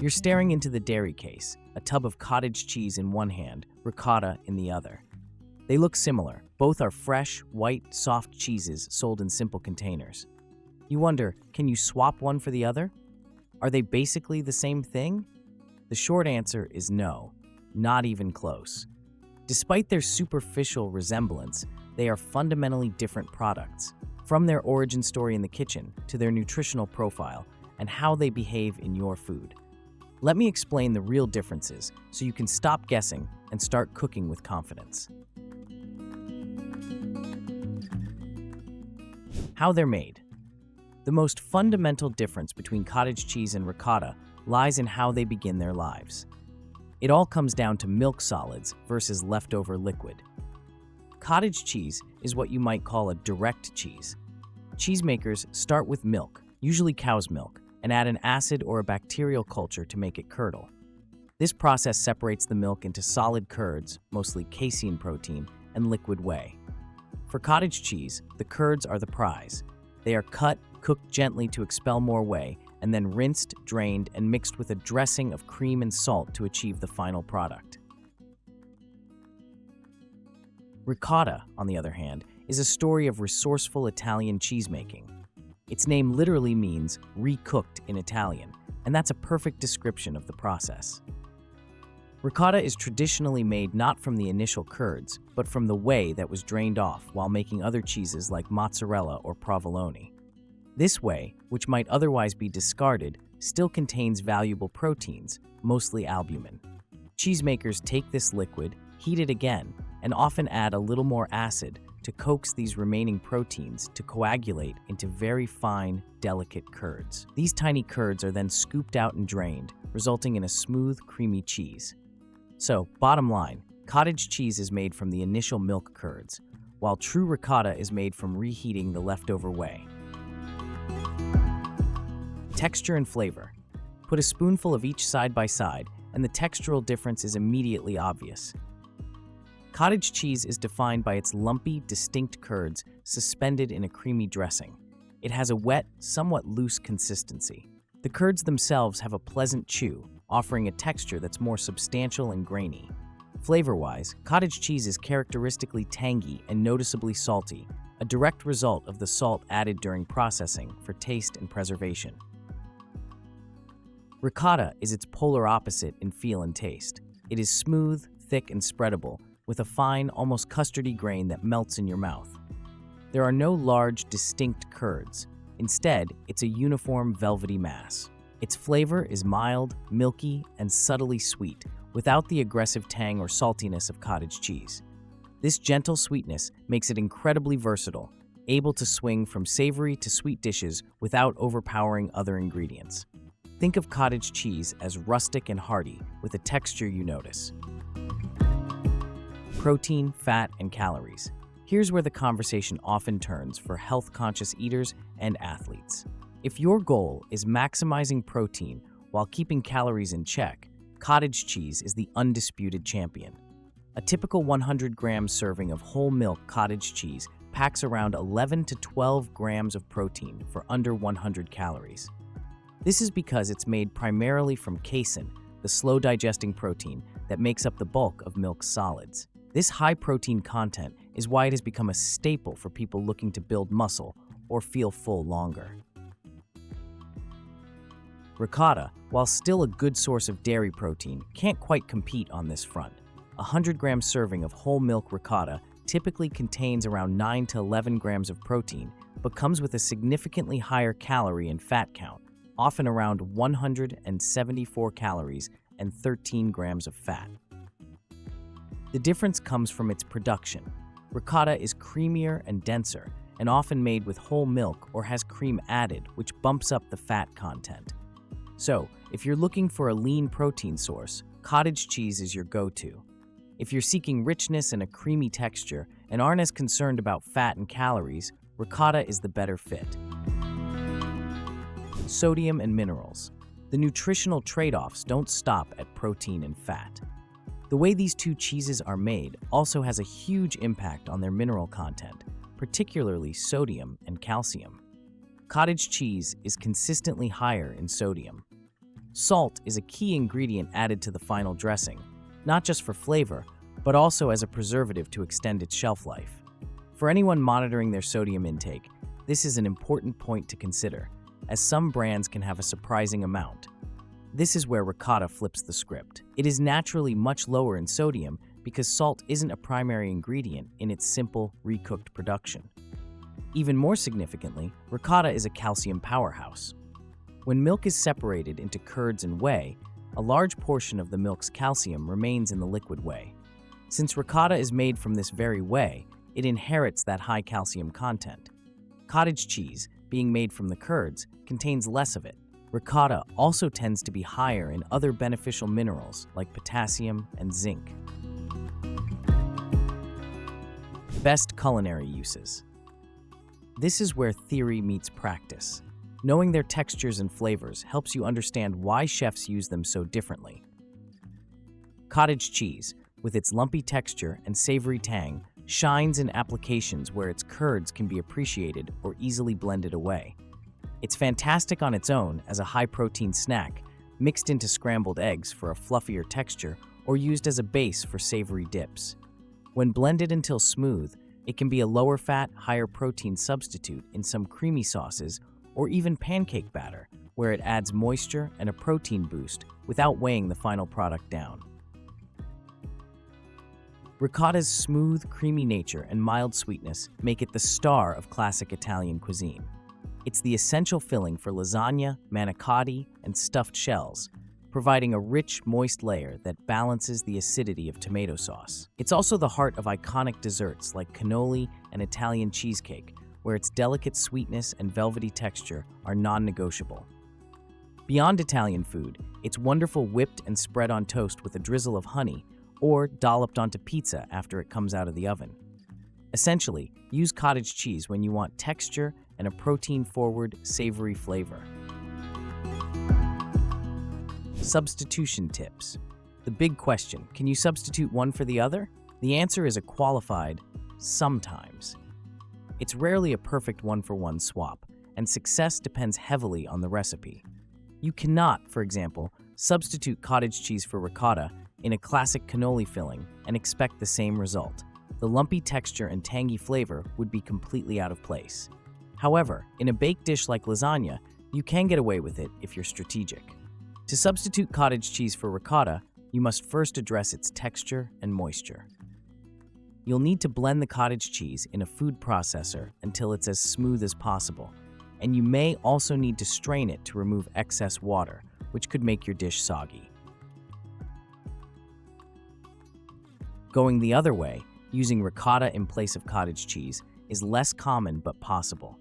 You're staring into the dairy case, a tub of cottage cheese in one hand, ricotta in the other. They look similar. Both are fresh, white, soft cheeses sold in simple containers. You wonder, can you swap one for the other? Are they basically the same thing? The short answer is no, not even close. Despite their superficial resemblance, they are fundamentally different products, from their origin story in the kitchen to their nutritional profile and how they behave in your food. Let me explain the real differences so you can stop guessing and start cooking with confidence. How they're made. The most fundamental difference between cottage cheese and ricotta lies in how they begin their lives. It all comes down to milk solids versus leftover liquid. Cottage cheese is what you might call a direct cheese. Cheesemakers start with milk, usually cow's milk, and add an acid or a bacterial culture to make it curdle. This process separates the milk into solid curds, mostly casein protein, and liquid whey. For cottage cheese, the curds are the prize. They are cut, cooked gently to expel more whey, and then rinsed, drained, and mixed with a dressing of cream and salt to achieve the final product. Ricotta, on the other hand, is a story of resourceful Italian cheesemaking. Its name literally means recooked in Italian, and that's a perfect description of the process. Ricotta is traditionally made not from the initial curds, but from the whey that was drained off while making other cheeses like mozzarella or provolone. This whey, which might otherwise be discarded, still contains valuable proteins, mostly albumin. Cheesemakers take this liquid, heat it again, and often add a little more acid to coax these remaining proteins to coagulate into very fine, delicate curds. These tiny curds are then scooped out and drained, resulting in a smooth, creamy cheese. So, bottom line, cottage cheese is made from the initial milk curds, while true ricotta is made from reheating the leftover whey. Texture and flavor. Put a spoonful of each side by side, and the textural difference is immediately obvious. Cottage cheese is defined by its lumpy, distinct curds suspended in a creamy dressing. It has a wet, somewhat loose consistency. The curds themselves have a pleasant chew, offering a texture that's more substantial and grainy. Flavor-wise, cottage cheese is characteristically tangy and noticeably salty, a direct result of the salt added during processing for taste and preservation. Ricotta is its polar opposite in feel and taste. It is smooth, thick, and spreadable, with a fine, almost custardy grain that melts in your mouth. There are no large, distinct curds. Instead, it's a uniform, velvety mass. Its flavor is mild, milky, and subtly sweet, without the aggressive tang or saltiness of cottage cheese. This gentle sweetness makes it incredibly versatile, able to swing from savory to sweet dishes without overpowering other ingredients. Think of cottage cheese as rustic and hearty, with a texture you notice. Protein, fat, and calories. Here's where the conversation often turns for health-conscious eaters and athletes. If your goal is maximizing protein while keeping calories in check, cottage cheese is the undisputed champion. A typical 100-gram serving of whole milk cottage cheese packs around 11 to 12 grams of protein for under 100 calories. This is because it's made primarily from casein, the slow-digesting protein that makes up the bulk of milk solids. This high-protein content is why it has become a staple for people looking to build muscle or feel full longer. Ricotta, while still a good source of dairy protein, can't quite compete on this front. A 100-gram serving of whole milk ricotta typically contains around 9 to 11 grams of protein, but comes with a significantly higher calorie and fat count, often around 174 calories and 13 grams of fat. The difference comes from its production. Ricotta is creamier and denser, and often made with whole milk or has cream added, which bumps up the fat content. So, if you're looking for a lean protein source, cottage cheese is your go-to. If you're seeking richness and a creamy texture and aren't as concerned about fat and calories, ricotta is the better fit. Sodium and minerals. The nutritional trade-offs don't stop at protein and fat. The way these two cheeses are made also has a huge impact on their mineral content, particularly sodium and calcium. Cottage cheese is consistently higher in sodium. Salt is a key ingredient added to the final dressing, not just for flavor, but also as a preservative to extend its shelf life. For anyone monitoring their sodium intake, this is an important point to consider, as some brands can have a surprising amount. This is where Ricotta flips the script. It is naturally much lower in sodium because salt isn't a primary ingredient in its simple, recooked production. Even more significantly, Ricotta is a calcium powerhouse. When milk is separated into curds and whey, a large portion of the milk's calcium remains in the liquid whey. Since ricotta is made from this very whey, it inherits that high calcium content. Cottage cheese, being made from the curds, contains less of it. Ricotta also tends to be higher in other beneficial minerals like potassium and zinc. Best culinary uses. This is where theory meets practice. Knowing their textures and flavors helps you understand why chefs use them so differently. Cottage cheese, with its lumpy texture and savory tang, shines in applications where its curds can be appreciated or easily blended away. It's fantastic on its own as a high-protein snack, mixed into scrambled eggs for a fluffier texture, or used as a base for savory dips. When blended until smooth, it can be a lower-fat, higher-protein substitute in some creamy sauces or even pancake batter, where it adds moisture and a protein boost without weighing the final product down. Ricotta's smooth, creamy nature and mild sweetness make it the star of classic Italian cuisine. It's the essential filling for lasagna, manicotti, and stuffed shells, providing a rich, moist layer that balances the acidity of tomato sauce. It's also the heart of iconic desserts like cannoli and Italian cheesecake, where its delicate sweetness and velvety texture are non-negotiable. Beyond Italian food, it's wonderful whipped and spread on toast with a drizzle of honey, or dolloped onto pizza after it comes out of the oven. Essentially, use cottage cheese when you want texture and a protein-forward, savory flavor. Substitution tips. The big question, can you substitute one for the other? The answer is a qualified sometimes. It's rarely a perfect one-for-one swap, and success depends heavily on the recipe. You cannot, for example, substitute cottage cheese for ricotta in a classic cannoli filling and expect the same result. The lumpy texture and tangy flavor would be completely out of place. However, in a baked dish like lasagna, you can get away with it if you're strategic. To substitute cottage cheese for ricotta, you must first address its texture and moisture. You'll need to blend the cottage cheese in a food processor until it's as smooth as possible, and you may also need to strain it to remove excess water, which could make your dish soggy. Going the other way, using ricotta in place of cottage cheese, is less common but possible.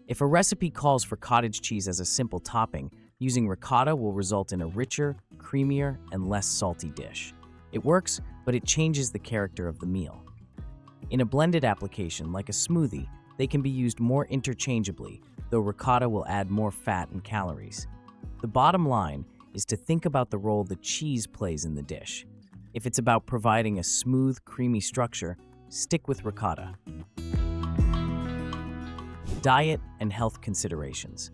If a recipe calls for cottage cheese as a simple topping, using ricotta will result in a richer, creamier, and less salty dish. It works, but it changes the character of the meal. In a blended application like a smoothie, they can be used more interchangeably, though ricotta will add more fat and calories. The bottom line is to think about the role the cheese plays in the dish. If it's about providing a smooth, creamy structure, stick with ricotta. Diet and health considerations.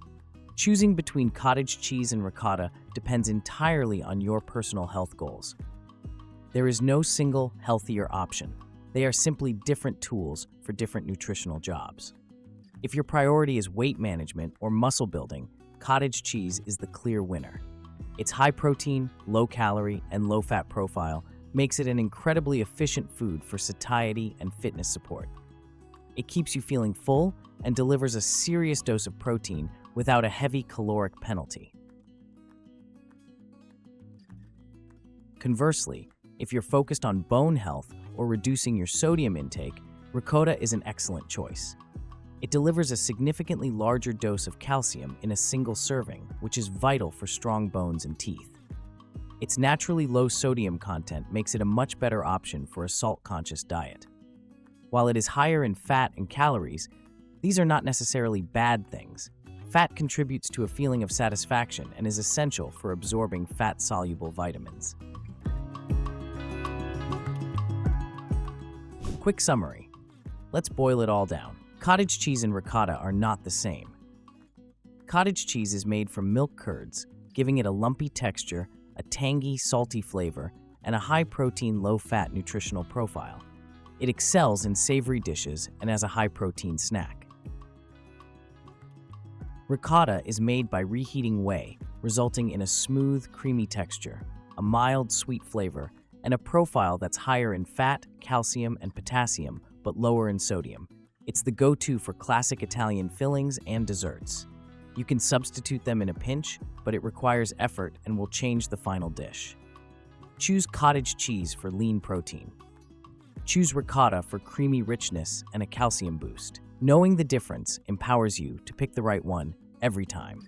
Choosing between cottage cheese and ricotta depends entirely on your personal health goals. There is no single, healthier option. They are simply different tools for different nutritional jobs. If your priority is weight management or muscle building, cottage cheese is the clear winner. Its high protein, low calorie, and low fat profile makes it an incredibly efficient food for satiety and fitness support. It keeps you feeling full and delivers a serious dose of protein without a heavy caloric penalty. Conversely, if you're focused on bone health or reducing your sodium intake, ricotta is an excellent choice. It delivers a significantly larger dose of calcium in a single serving, which is vital for strong bones and teeth. Its naturally low sodium content makes it a much better option for a salt-conscious diet. While it is higher in fat and calories, these are not necessarily bad things. Fat contributes to a feeling of satisfaction and is essential for absorbing fat-soluble vitamins. Quick summary. Let's boil it all down. Cottage cheese and ricotta are not the same. Cottage cheese is made from milk curds, giving it a lumpy texture, a tangy, salty flavor, and a high-protein, low-fat nutritional profile. It excels in savory dishes and as a high-protein snack. Ricotta is made by reheating whey, resulting in a smooth, creamy texture, a mild, sweet flavor, and a profile that's higher in fat, calcium, and potassium, but lower in sodium. It's the go-to for classic Italian fillings and desserts. You can substitute them in a pinch, but it requires effort and will change the final dish. Choose cottage cheese for lean protein. Choose ricotta for creamy richness and a calcium boost. Knowing the difference empowers you to pick the right one every time.